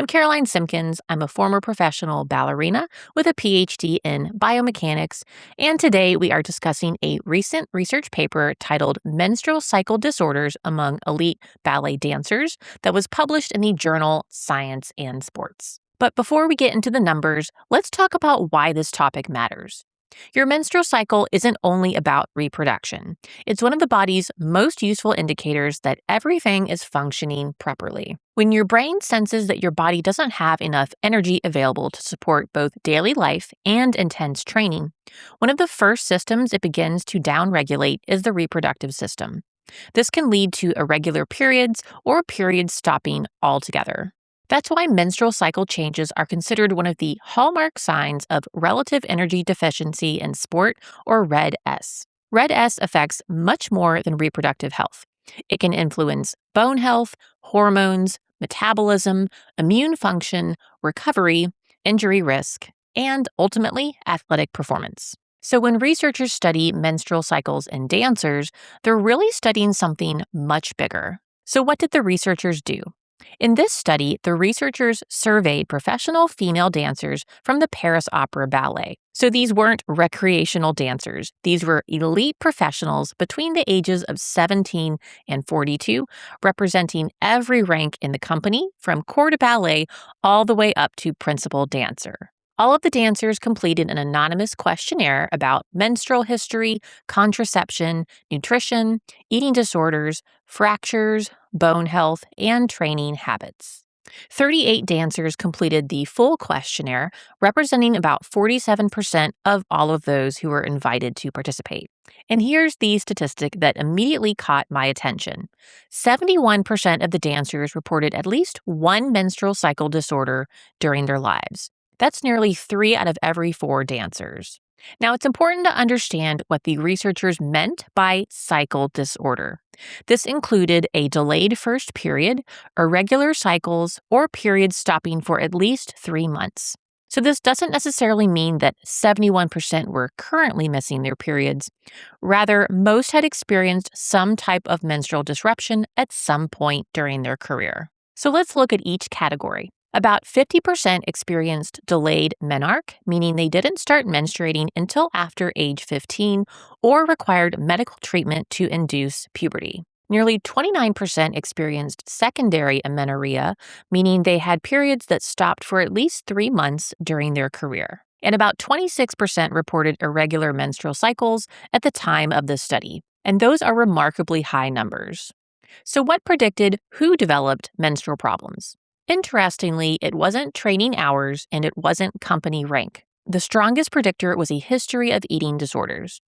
I'm Caroline Simpkins. I'm a former professional ballerina with a PhD in biomechanics, and today we are discussing a recent research paper titled Menstrual Cycle Disorders Among Elite Ballet Dancers that was published in the journal Science and Sports. But before we get into the numbers, let's talk about why this topic matters. Your menstrual cycle isn't only about reproduction. It's one of the body's most useful indicators that everything is functioning properly. When your brain senses that your body doesn't have enough energy available to support both daily life and intense training, one of the first systems it begins to downregulate is the reproductive system. This can lead to irregular periods or periods stopping altogether. That's why menstrual cycle changes are considered one of the hallmark signs of relative energy deficiency in sport, or RED-S. RED-S affects much more than reproductive health. It can influence bone health, hormones, metabolism, immune function, recovery, injury risk, and ultimately athletic performance. So when researchers study menstrual cycles in dancers, they're really studying something much bigger. So what did the researchers do? In this study, the researchers surveyed professional female dancers from the Paris Opera Ballet. So these weren't recreational dancers. These were elite professionals between the ages of 17 and 42, representing every rank in the company, from corps de ballet all the way up to principal dancer. All of the dancers completed an anonymous questionnaire about menstrual history, contraception, nutrition, eating disorders, fractures, bone health, and training habits. 38 dancers completed the full questionnaire, representing about 47% of all of those who were invited to participate. And here's the statistic that immediately caught my attention. 71% of the dancers reported at least one menstrual cycle disorder during their lives. That's nearly 3 out of every 4 dancers. Now, it's important to understand what the researchers meant by cycle disorder. This included a delayed first period, irregular cycles, or periods stopping for at least 3 months. So this doesn't necessarily mean that 71% were currently missing their periods. Rather, most had experienced some type of menstrual disruption at some point during their career. So let's look at each category. About 50% experienced delayed menarche, meaning they didn't start menstruating until after age 15 or required medical treatment to induce puberty. Nearly 29% experienced secondary amenorrhea, meaning they had periods that stopped for at least 3 months during their career. And about 26% reported irregular menstrual cycles at the time of the study. And those are remarkably high numbers. So what predicted who developed menstrual problems? Interestingly, it wasn't training hours and it wasn't company rank. The strongest predictor was a history of eating disorders.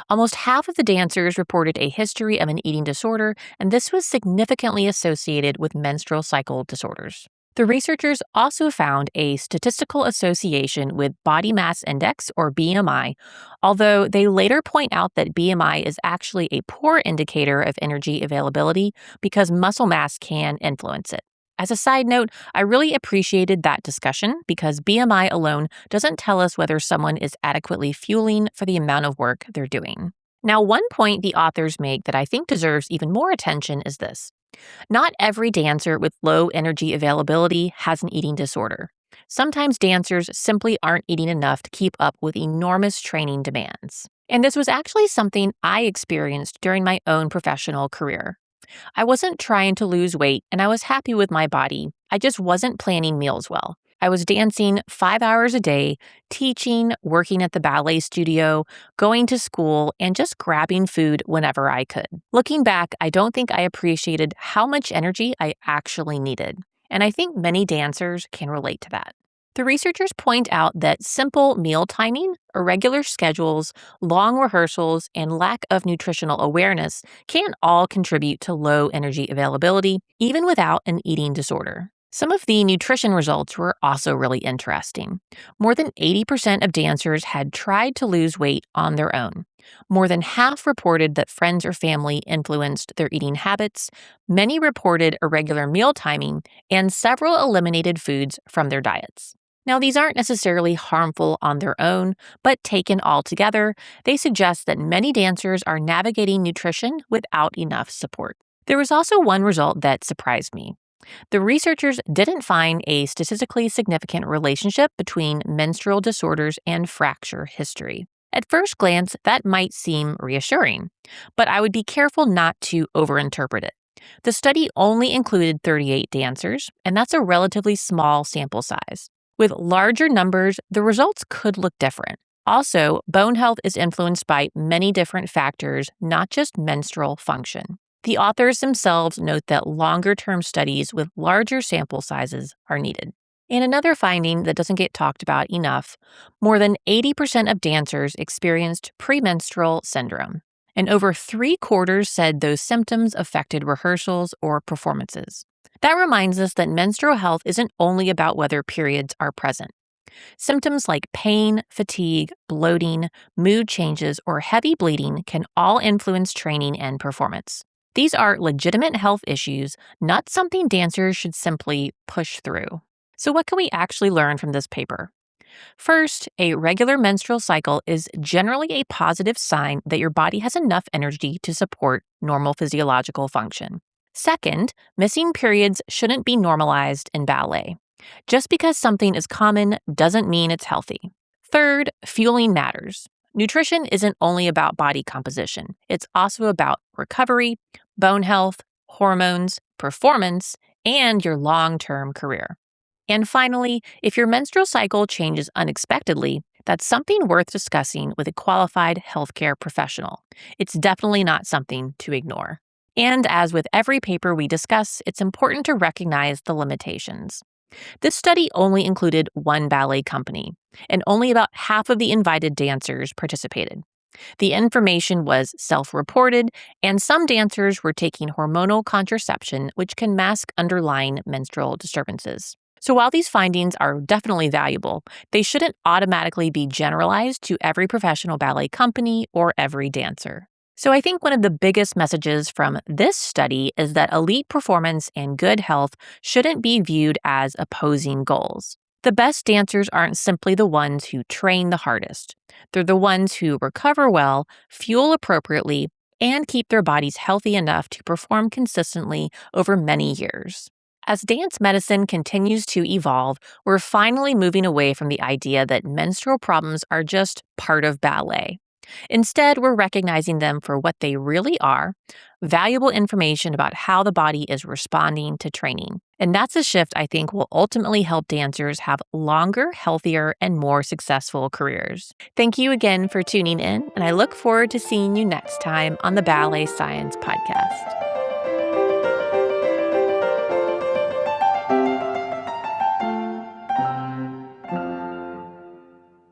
Almost half of the dancers reported a history of an eating disorder, and this was significantly associated with menstrual cycle disorders. The researchers also found a statistical association with body mass index, or BMI, although they later point out that BMI is actually a poor indicator of energy availability because muscle mass can influence it. As a side note, I really appreciated that discussion because BMI alone doesn't tell us whether someone is adequately fueling for the amount of work they're doing. Now, one point the authors make that I think deserves even more attention is this. Not every dancer with low energy availability has an eating disorder. Sometimes dancers simply aren't eating enough to keep up with enormous training demands. And this was actually something I experienced during my own professional career. I wasn't trying to lose weight and I was happy with my body. I just wasn't planning meals well. I was dancing 5 hours a day, teaching, working at the ballet studio, going to school, and just grabbing food whenever I could. Looking back, I don't think I appreciated how much energy I actually needed. And I think many dancers can relate to that. The researchers point out that simple meal timing, irregular schedules, long rehearsals, and lack of nutritional awareness can all contribute to low energy availability, even without an eating disorder. Some of the nutrition results were also really interesting. More than 80% of dancers had tried to lose weight on their own. More than half reported that friends or family influenced their eating habits. Many reported irregular meal timing, and several eliminated foods from their diets. Now, these aren't necessarily harmful on their own, but taken all together, they suggest that many dancers are navigating nutrition without enough support. There was also one result that surprised me. The researchers didn't find a statistically significant relationship between menstrual disorders and fracture history. At first glance, that might seem reassuring, but I would be careful not to overinterpret it. The study only included 38 dancers, and that's a relatively small sample size. With larger numbers, the results could look different. Also, bone health is influenced by many different factors, not just menstrual function. The authors themselves note that longer-term studies with larger sample sizes are needed. And another finding that doesn't get talked about enough, more than 80% of dancers experienced premenstrual syndrome, and over 3/4 said those symptoms affected rehearsals or performances. That reminds us that menstrual health isn't only about whether periods are present. Symptoms like pain, fatigue, bloating, mood changes, or heavy bleeding can all influence training and performance. These are legitimate health issues, not something dancers should simply push through. So, what can we actually learn from this paper? First, a regular menstrual cycle is generally a positive sign that your body has enough energy to support normal physiological function. Second, missing periods shouldn't be normalized in ballet. Just because something is common doesn't mean it's healthy. Third, fueling matters. Nutrition isn't only about body composition, it's also about recovery, bone health, hormones, performance, and your long-term career. And finally, if your menstrual cycle changes unexpectedly, that's something worth discussing with a qualified healthcare professional. It's definitely not something to ignore. And as with every paper we discuss, it's important to recognize the limitations. This study only included one ballet company, and only about half of the invited dancers participated. The information was self-reported, and some dancers were taking hormonal contraception, which can mask underlying menstrual disturbances. So while these findings are definitely valuable, they shouldn't automatically be generalized to every professional ballet company or every dancer. So I think one of the biggest messages from this study is that elite performance and good health shouldn't be viewed as opposing goals. The best dancers aren't simply the ones who train the hardest. They're the ones who recover well, fuel appropriately, and keep their bodies healthy enough to perform consistently over many years. As dance medicine continues to evolve, we're finally moving away from the idea that menstrual problems are just part of ballet. Instead, we're recognizing them for what they really are, valuable information about how the body is responding to training. And that's a shift I think will ultimately help dancers have longer, healthier, and more successful careers. Thank you again for tuning in, and I look forward to seeing you next time on the Ballet Science Podcast.